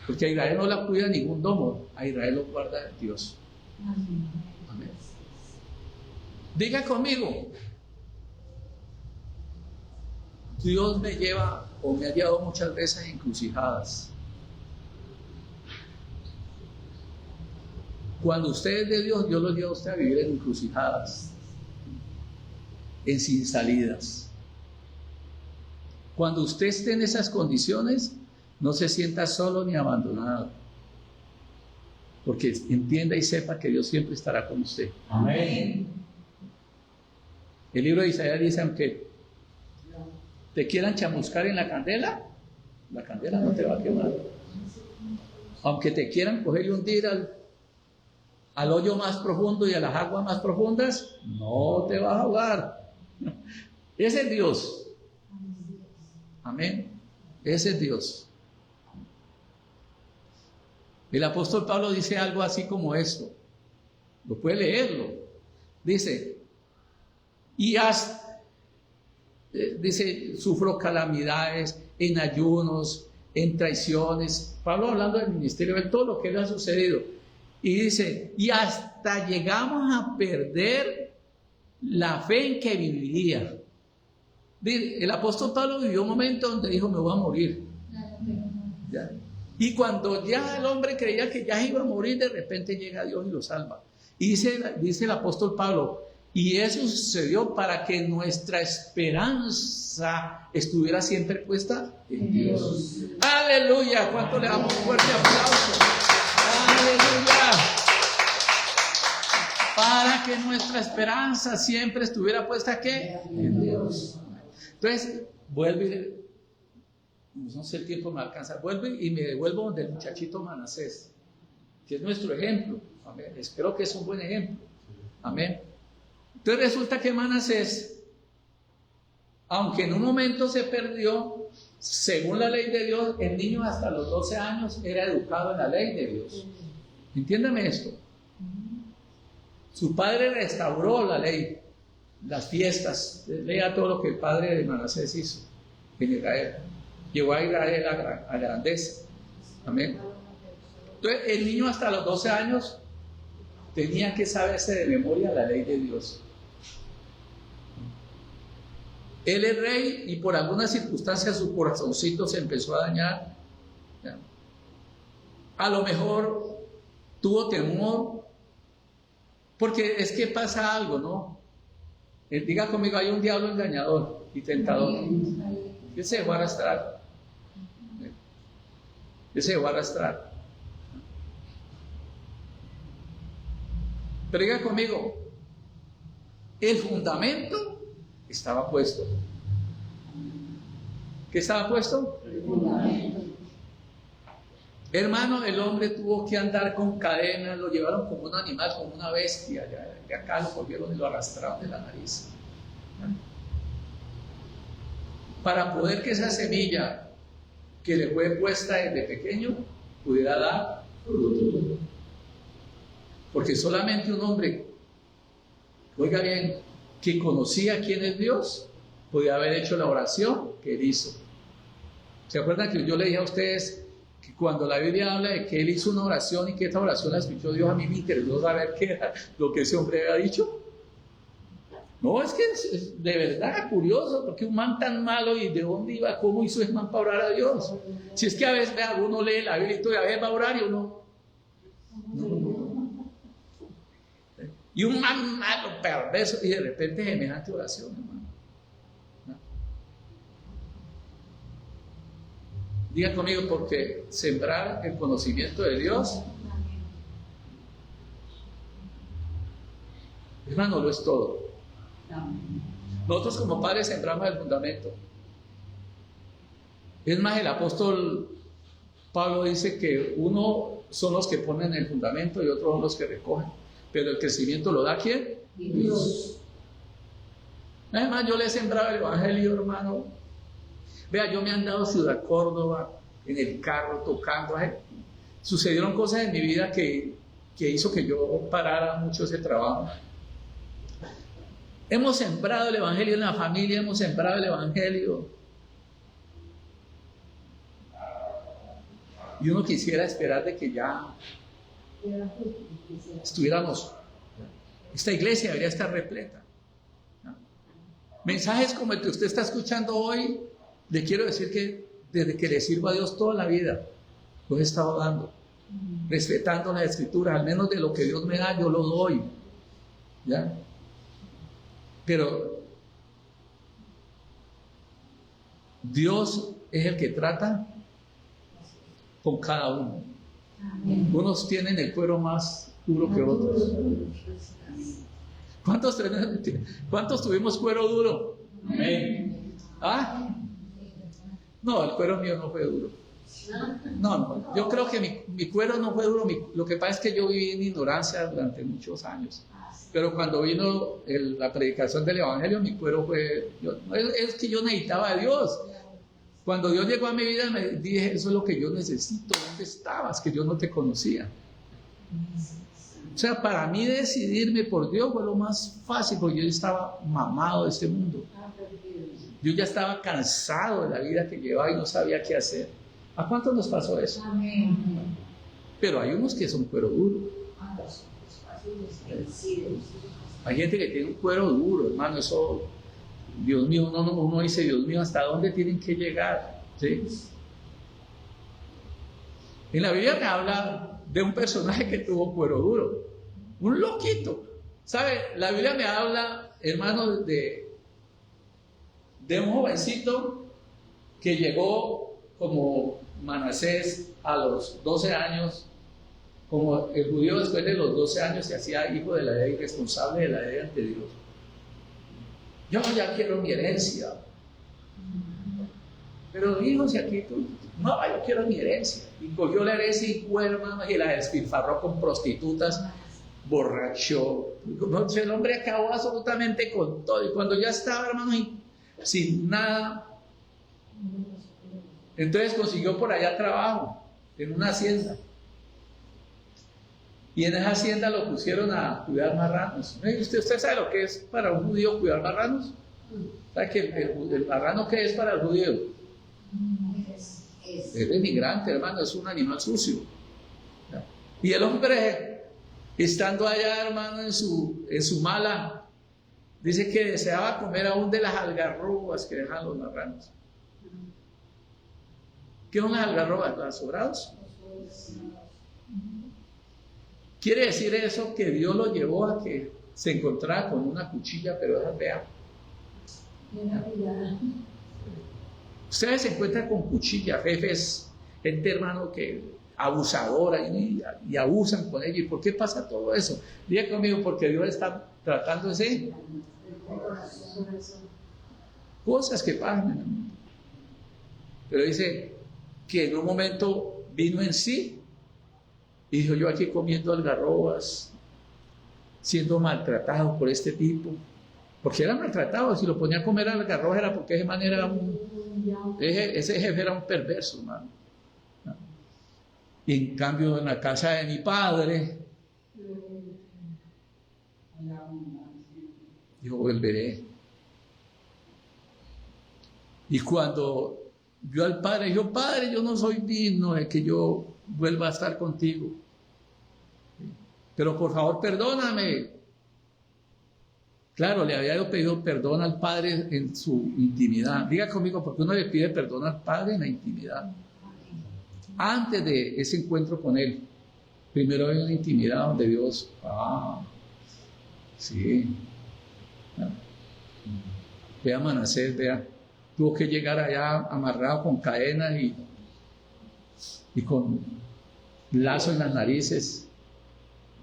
porque a Israel no la cuida ningún domo, a Israel lo guarda Dios. Amén. Diga conmigo, Dios me lleva o me ha llevado muchas veces a encrucijadas. Cuando usted es de Dios, Dios lo lleva a usted a vivir en encrucijadas, en sin salidas. Cuando usted esté en esas condiciones, no se sienta solo ni abandonado, porque entienda y sepa que Dios siempre estará con usted. Amén. El libro de Isaías dice, aunque te quieran chamuscar en la candela no te va a quemar. Aunque te quieran coger y hundir al hoyo más profundo y a las aguas más profundas, no te vas a ahogar. Ese es Dios. Amén. Ese es Dios. El apóstol Pablo dice algo así como esto. Lo puede leerlo. Dice, dice, sufro calamidades en ayunos, en traiciones. Pablo hablando del ministerio, de todo lo que le ha sucedido. Y dice, y hasta llegamos a perder la fe en que viviría. El apóstol Pablo vivió un momento donde dijo, me voy a morir. ¿Ya? Y cuando ya el hombre creía que ya iba a morir, de repente llega Dios y lo salva. Y dice el apóstol Pablo, y eso sucedió para que nuestra esperanza estuviera siempre puesta en Dios. ¡Aleluya! ¿Cuánto le damos un fuerte aplauso? ¡Aleluya! Para que nuestra esperanza siempre estuviera puesta ¿qué? En Dios. Entonces, vuelve, no sé, el tiempo me alcanza, vuelve y me devuelvo donde el muchachito Manasés, que es nuestro ejemplo. Amén. Espero que es un buen ejemplo. Amén. Entonces resulta que Manasés, aunque en un momento se perdió, según la ley de Dios, el niño hasta los 12 años era educado en la ley de Dios. Entiéndame esto. Su padre restauró la ley, las fiestas, lea todo lo que el padre de Manasés hizo en Israel. Llevó a Israel a grandeza. Amén. Entonces, el niño hasta los 12 años tenía que saberse de memoria la ley de Dios. Él es rey y por algunas circunstancias su corazoncito se empezó a dañar. ¿Ya? A lo mejor tuvo temor, porque es que pasa algo, ¿no? Diga conmigo, hay un diablo engañador y tentador. Él se dejó arrastrar. Él se dejó arrastrar. Pero diga conmigo, el fundamento estaba puesto. ¿Qué estaba puesto? El fundamento. Hermano, el hombre tuvo que andar con cadenas, lo llevaron como un animal, como una bestia, de acá lo cogieron y lo arrastraron de la nariz. Para poder que esa semilla que le fue puesta desde pequeño pudiera dar fruto. Porque solamente un hombre, oiga bien, que conocía quién es Dios, podía haber hecho la oración que él hizo. ¿Se acuerdan que yo le dije a ustedes que cuando la Biblia habla de que él hizo una oración y que esta oración la escuchó Dios, a mí me interesó saber qué era lo que ese hombre había dicho? No, es que es de verdad curioso, porque un man tan malo, y de dónde iba, cómo hizo ese man para orar a Dios. Si es que a veces uno lee la Biblia y a veces va a orar y uno no. Y un man malo, perverso, y de repente semejante oración, hermano. ¿No? Diga conmigo, porque sembrar el conocimiento de Dios, hermano, lo es todo. Nosotros como padres sembramos el fundamento. Es más, el apóstol Pablo dice que uno son los que ponen el fundamento y otros son los que recogen. Pero el crecimiento lo da ¿quién? Dios. Además, yo le he sembrado el evangelio, hermano. Vea, yo me he andado a Ciudad Córdoba en el carro tocando. Sucedieron cosas en mi vida que hizo que yo parara mucho ese trabajo. Hemos sembrado el evangelio en la familia, hemos sembrado el evangelio. Y uno quisiera esperar de que ya estuviéramos, esta iglesia debería estar repleta. Mensajes como el que usted está escuchando hoy, le quiero decir que desde que le sirvo a Dios toda la vida, los he estado dando. respetando las escrituras, al menos de lo que Dios me da, yo lo doy, ¿ya? Pero Dios es el que trata con cada uno. Amén. Unos tienen el cuero más duro que otros. ¿Cuántos tuvimos cuero duro? Amén. ¿Ah? No, el cuero mío no fue duro. No, yo creo que mi cuero no fue duro. Lo que pasa es que yo viví en ignorancia durante muchos años. Pero cuando vino la predicación del Evangelio, mi cuero fue... es que yo necesitaba a Dios. Cuando Dios llegó a mi vida, me dije, eso es lo que yo necesito. ¿Dónde estabas? Que yo no te conocía. O sea, para mí decidirme por Dios fue lo más fácil, porque yo estaba mamado de este mundo. Yo ya estaba cansado de la vida que llevaba y no sabía qué hacer. ¿A cuántos nos pasó eso? Amén. Pero hay unos que son cuero duro. Hay gente que tiene un cuero duro, hermano. Eso, Dios mío, uno dice, Dios mío, ¿hasta dónde tienen que llegar? ¿Sí? En la Biblia me habla de un personaje que tuvo cuero duro, un loquito. ¿Sabe? La Biblia me habla, hermano, de un jovencito que llegó como Manasés a los 12 años, como el judío después de los 12 años se hacía hijo de la ley, responsable de la ley ante Dios. Yo ya quiero mi herencia. Pero dijo, si aquí tú, no, yo quiero mi herencia. Y cogió la herencia y fue, hermano, y la despilfarró con prostitutas, borracho. El hombre acabó absolutamente con todo. Y cuando ya estaba, hermano, sin nada, entonces consiguió por allá trabajo en una hacienda. Y en esa hacienda lo pusieron a cuidar marranos. ¿Usted sabe lo que es para un judío cuidar marranos? ¿Sabe que el marrano qué es para el judío? Es denigrante, hermano, es un animal sucio. Y el hombre, estando allá, hermano, en su mala, dice que deseaba comer aún de las algarrobas que dejan los marranos. ¿Qué son las algarrobas? ¿Los sobrados? Quiere decir eso que Dios lo llevó a que se encontrara con una cuchilla, pero esa vea. Ustedes se encuentran con cuchillas, jefes, gente, hermano, que abusadora y abusan con ella. ¿Y por qué pasa todo eso? Diga conmigo, porque Dios está tratando de cosas que pasan en el mundo. Pero dice que en un momento vino en sí y dijo, yo aquí comiendo algarrobas, siendo maltratado por este tipo, porque era maltratado. Si lo ponía a comer algarrobas era porque ese man era ese jefe era un perverso, hermano. Y en cambio en la casa de mi padre yo volveré. Y cuando vio al padre, dijo, padre, yo no soy digno de que yo vuelva a estar contigo, pero por favor perdóname. Claro, le había pedido perdón al padre en su intimidad. Diga conmigo, porque uno le pide perdón al padre en la intimidad. Antes de ese encuentro con él, primero hay una intimidad donde Dios, sí, vea Manasés, vea, tuvo que llegar allá amarrado con cadenas y con lazo en las narices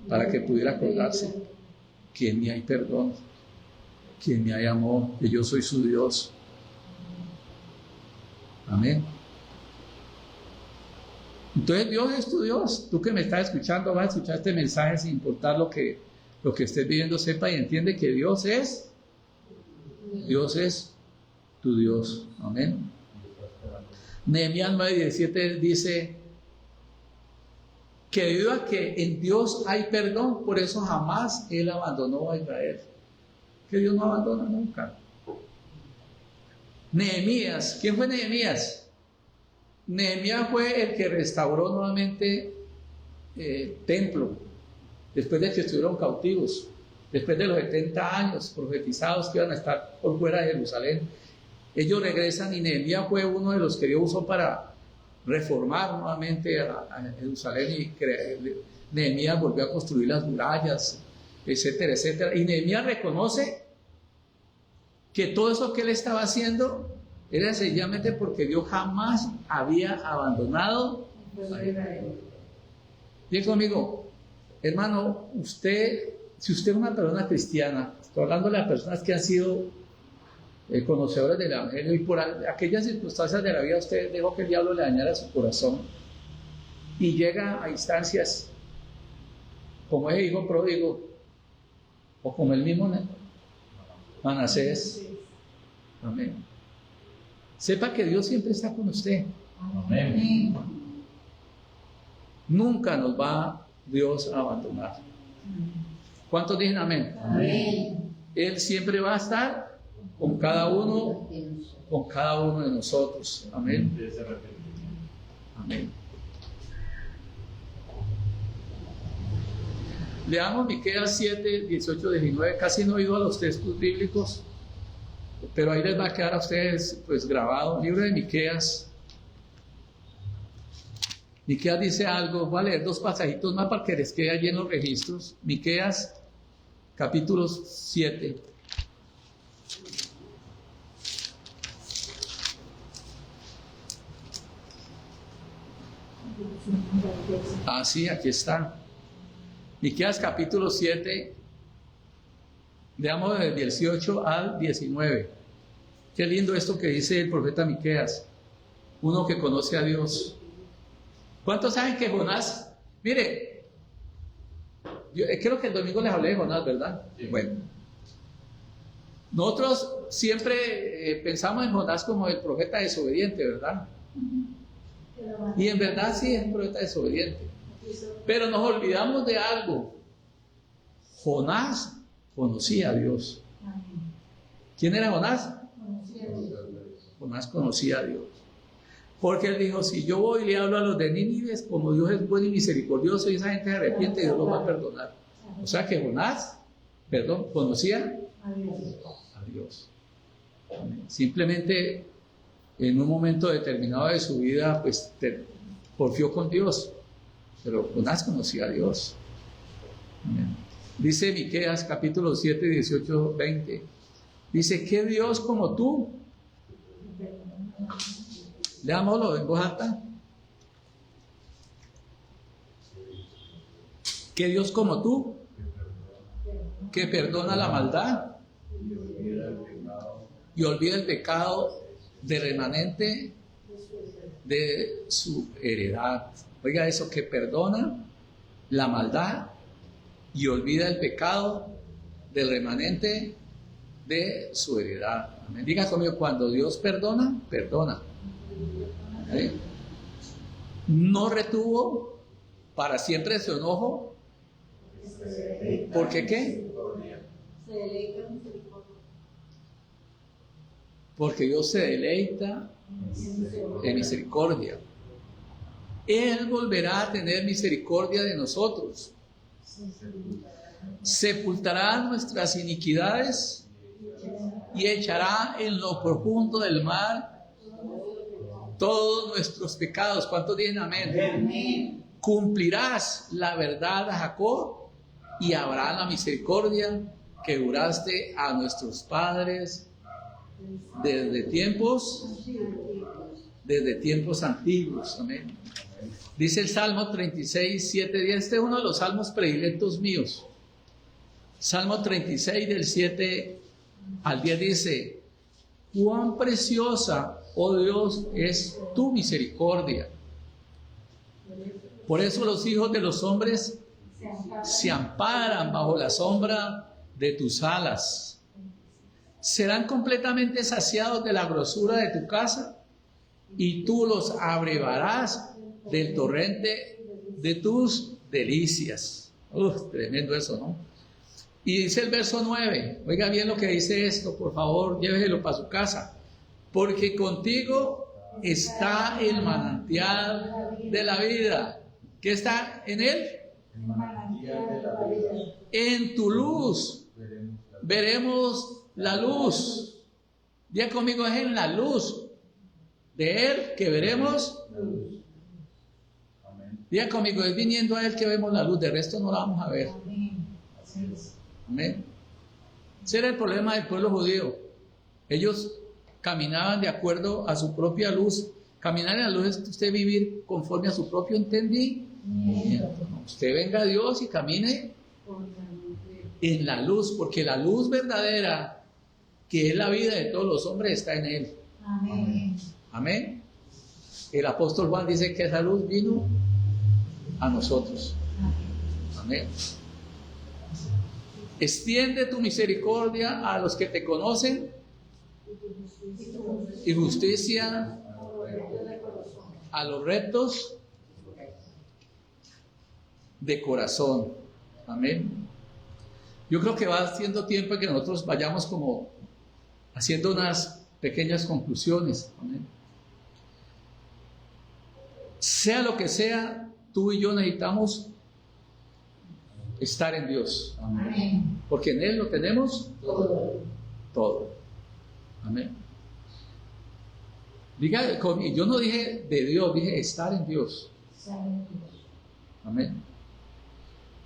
para que pudiera acordarse que en mí hay perdón, que en mí hay amor, que yo soy su Dios. Amén. Entonces Dios es tu Dios. Tú que me estás escuchando vas a escuchar este mensaje sin importar lo que estés viviendo. Sepa y entiende que Dios es tu Dios. Amén. Nehemías 9:17 dice que debido a que en Dios hay perdón, por eso jamás Él abandonó a Israel. Que Dios no abandona nunca. Nehemías, ¿quién fue Nehemías? Nehemías fue el que restauró nuevamente el templo después de que estuvieron cautivos, después de los 70 años profetizados que iban a estar por fuera de Jerusalén. Ellos regresan y Nehemías fue uno de los que Dios usó para reformar nuevamente a Jerusalén y Nehemías volvió a construir las murallas, etcétera, etcétera. Y Nehemías reconoce que todo eso que él estaba haciendo era sencillamente porque Dios jamás había abandonado a Israel. Bien conmigo, hermano, si usted es una persona cristiana, estoy hablando de las personas que han sido conocedoras del Evangelio y por aquellas circunstancias de la vida usted dejó que el diablo le dañara su corazón y llega a instancias como ese hijo pródigo o como el mismo Manasés. Amén. Sepa que Dios siempre está con usted. Amén. Nunca nos va Dios a abandonar. ¿Cuántos dicen amén? Amén. Él siempre va a estar con cada uno de nosotros. Amén. Amén. Leamos Miqueas 7, 18, 19. Casi no he ido a los textos bíblicos, pero ahí les va a quedar a ustedes pues grabado. Libro de Miqueas. Miqueas dice algo. Voy a leer 2 pasajitos más para que les quede allí en los registros. Miqueas capítulo 7. Ah, sí, aquí está. Miqueas capítulo 7, leamos del 18 al 19. Qué lindo esto que dice el profeta Miqueas, uno que conoce a Dios. ¿Cuántos saben que Jonás? Mire, yo creo que el domingo les hablé de Jonás, ¿verdad? Sí. Bueno, nosotros siempre pensamos en Jonás como el profeta desobediente, ¿verdad? Y en verdad sí es un profeta desobediente. Pero nos olvidamos de algo. Jonás conocía a Dios. ¿Quién era Jonás? Jonás conocía a Dios. Porque él dijo, si yo voy y le hablo a los de Nínive, como Dios es bueno y misericordioso y esa gente se arrepiente, Dios los va a perdonar. O sea que Jonás, conocía a Dios. Simplemente en un momento determinado de su vida, pues porfió con Dios. Pero Jonás conocía a Dios. Amén. Dice Miqueas capítulo 7, 18, 20. Dice, ¿qué Dios como tú? Leámoslo en voz alta. ¿Qué Dios como tú? Que perdona la maldad y olvida el pecado del remanente de su heredad. Oiga eso, que perdona la maldad y olvida el pecado del remanente de su heredad. Amén. Diga conmigo, cuando Dios perdona, perdona. ¿Sí? No retuvo para siempre su enojo. ¿Por qué qué? Porque Dios se deleita en misericordia. Él volverá a tener misericordia de nosotros. Sepultará nuestras iniquidades y echará en lo profundo del mar todos nuestros pecados. ¿Cuántos dicen amén? Amén. Cumplirás la verdad a Jacob y habrá la misericordia que juraste a nuestros padres desde tiempos antiguos. Amén. Dice el Salmo 36, 7, 10. Este es uno de los salmos predilectos míos. Salmo 36 del 7 al 10 dice: cuán preciosa, oh Dios, es tu misericordia. Por eso los hijos de los hombres se amparan bajo la sombra de tus alas. Serán completamente saciados de la grosura de tu casa y tú los abrevarás del torrente de tus delicias. Tremendo eso, ¿no? Y dice el verso 9, oiga bien lo que dice esto, por favor, lléveselo para su casa. Porque contigo está el manantial de la vida. ¿Qué está en él? El manantial de la vida. En tu luz veremos la luz. Diga conmigo, es en la luz de él que veremos Diga conmigo, es viniendo a Él que vemos la luz, de resto no la vamos a ver. Amén. Así es. Amén. Ese era el problema del pueblo judío. Ellos caminaban de acuerdo a su propia luz. Caminar en la luz es usted vivir conforme a su propio entendimiento. Usted venga a Dios y camine en la luz, porque la luz verdadera, que es la vida de todos los hombres, está en Él. Amén. Amén. El apóstol Juan dice que esa luz vino a nosotros. Amén. Extiende tu misericordia a los que te conocen y justicia a los rectos de corazón. Amén. Yo creo que va siendo tiempo en que nosotros vayamos como haciendo unas pequeñas conclusiones. Amén. Sea lo que sea, tú y yo necesitamos estar en Dios. Amén. Porque en Él lo tenemos todo. Amén. Diga conmigo, yo no dije de Dios, dije estar en Dios. Amén.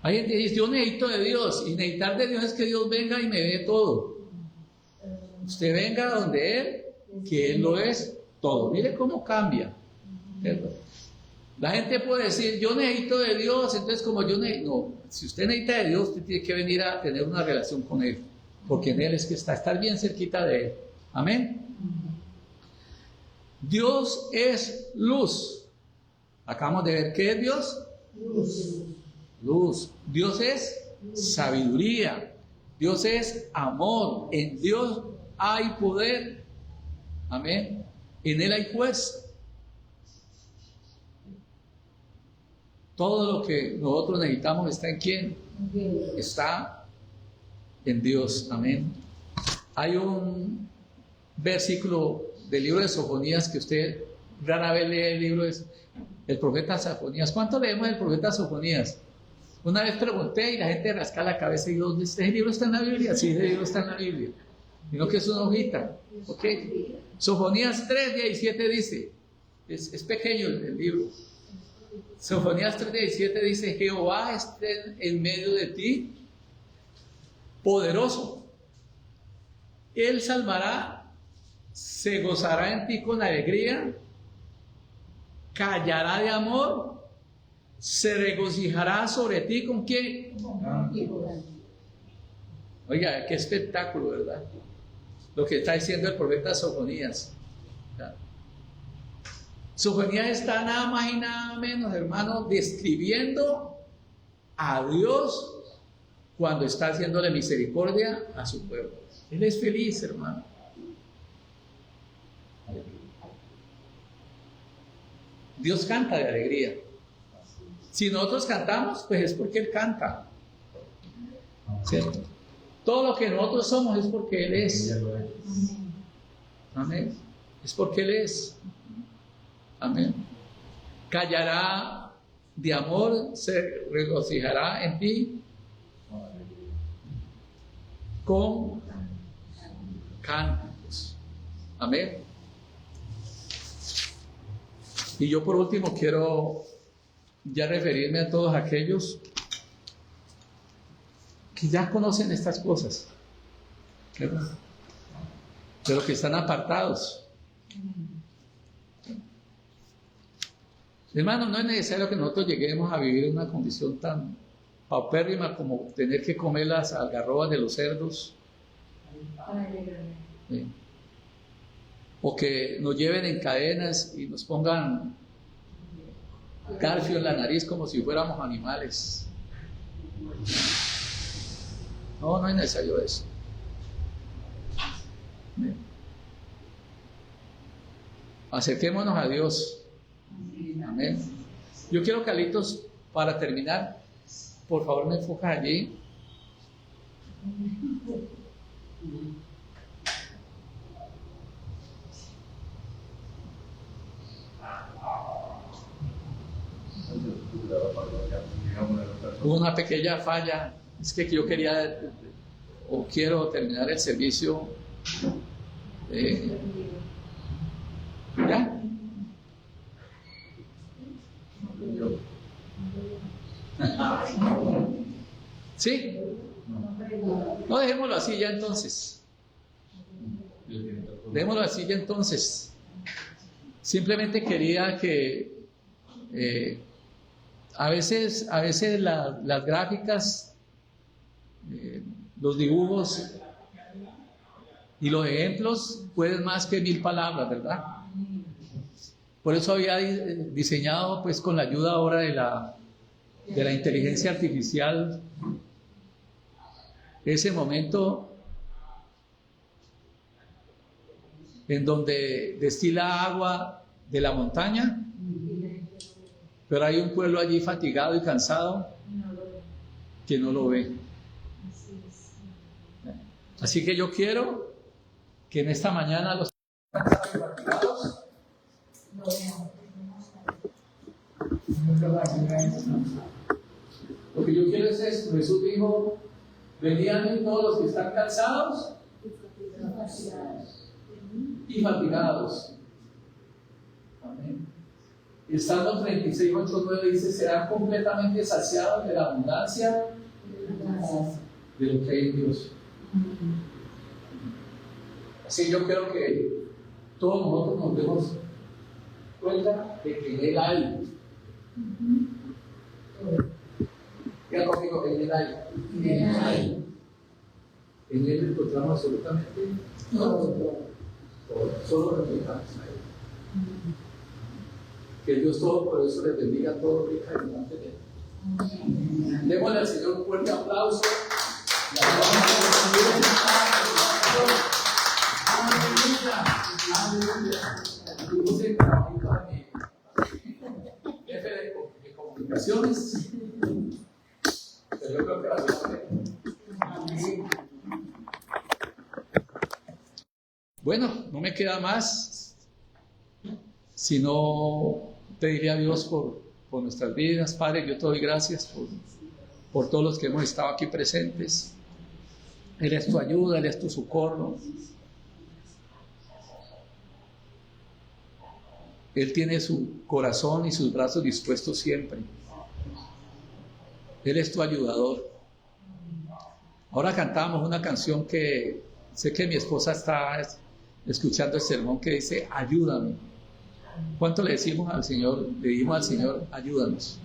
Hay gente que dice, yo necesito de Dios, y necesitar de Dios es que Dios venga y me dé todo. Usted venga donde Él, que Él lo es todo. Mire cómo cambia. ¿Cierto? La gente puede decir, yo necesito de Dios, entonces como yo necesito... No, si usted necesita de Dios, usted tiene que venir a tener una relación con Él, porque en Él es que está, estar bien cerquita de Él. Amén. Dios es luz. Acabamos de ver, ¿qué es Dios? Luz. Dios es sabiduría. Dios es amor. En Dios hay poder. Amén. En Él hay fuerza. Todo lo que nosotros necesitamos está en ¿quién? Está en Dios. Amén. Hay un versículo del libro de Sofonías que usted rara vez lee el libro del profeta Sofonías. ¿Cuánto leemos del profeta Sofonías? Una vez pregunté y la gente rasca la cabeza y dijo, ¿dónde está? ¿Ese libro está en la Biblia? Sí, ese libro está en la Biblia. Sino que es una hojita. ¿Ok? Sofonías 3:17 dice, es pequeño el libro. Sofonías 3:17 dice, Jehová esté en medio de ti, poderoso. Él salvará, se gozará en ti con alegría, callará de amor, se regocijará sobre ti con quién. Oiga, qué espectáculo, ¿verdad? Lo que está diciendo el profeta Sofonías. Sofonías está nada más y nada menos, hermano, describiendo a Dios cuando está haciéndole misericordia a su pueblo. Él es feliz, hermano. Dios canta de alegría. Si nosotros cantamos, pues es porque Él canta. ¿Cierto? Todo lo que nosotros somos es porque Él es. Amén. Es porque Él es. Amén. Callará de amor, se regocijará en ti con cánticos. Amén. Y yo por último quiero ya referirme a todos aquellos que ya conocen estas cosas, ¿verdad? Pero que están apartados. Hermano, no es necesario que nosotros lleguemos a vivir una condición tan paupérrima como tener que comer las algarrobas de los cerdos. ¿Sí? O que nos lleven en cadenas y nos pongan garfio en la nariz como si fuéramos animales. No, no es necesario eso. ¿Sí? Acerquémonos a Dios. Amén. Yo quiero, Carlitos, para terminar, por favor me enfocas allí. Hubo una pequeña falla. Es que yo quería o quiero terminar el servicio. ¿Ya? ¿Sí? No, dejémoslo así ya entonces. Dejémoslo así ya entonces. Simplemente quería que a veces las gráficas, los dibujos y los ejemplos pueden más que 1000 palabras, ¿verdad? Por eso había diseñado, pues, con la ayuda ahora de la inteligencia artificial, ese momento en donde destila agua de la montaña, pero hay un pueblo allí fatigado y cansado que no lo ve. Así que yo quiero que en esta mañana los cansados y fatigados lo que yo quiero es esto. Jesús dijo: venid a mí todos los que están cansados y fatigados. Amén. El Salmo 36, 8, 9 dice: serán completamente saciados de la abundancia de lo que hay en Dios. Así yo creo que todos nosotros nos demos cuenta de que en Él hay. Ya conmigo, en Él hay. En Él encontramos absolutamente todo. Solo reflejamos a Él. Que Dios Todopoderoso les bendiga a todos rica y abundantemente. Démosle al Señor un fuerte aplauso. Puse trabajito a mi jefe de comunicaciones, pero yo creo que va a ser. Bueno, no me queda más sino pedirle a Dios por nuestras vidas. Padre, yo te doy gracias por todos los que hemos estado aquí presentes. Él es tu ayuda, Él es tu socorro. Él tiene su corazón y sus brazos dispuestos siempre. Él es tu ayudador. Ahora cantamos una canción que sé que mi esposa está escuchando el sermón, que dice: ayúdame. ¿Cuánto le decimos al Señor? Le dijimos al Señor: ayúdanos.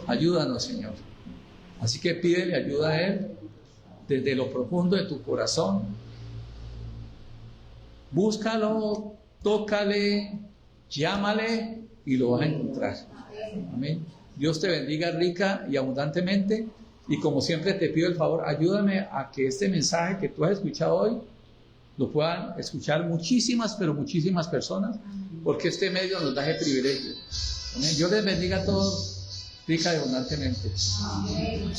Ayúdanos, Señor. Así que pídele ayuda a Él desde lo profundo de tu corazón. Búscalo, tócale, llámale y lo vas a encontrar. Amén. Dios te bendiga rica y abundantemente. Y como siempre te pido el favor, ayúdame a que este mensaje que tú has escuchado hoy lo puedan escuchar muchísimas, pero muchísimas personas, porque este medio nos da ese privilegio. Amén. Dios les bendiga a todos rica y abundantemente. Amén.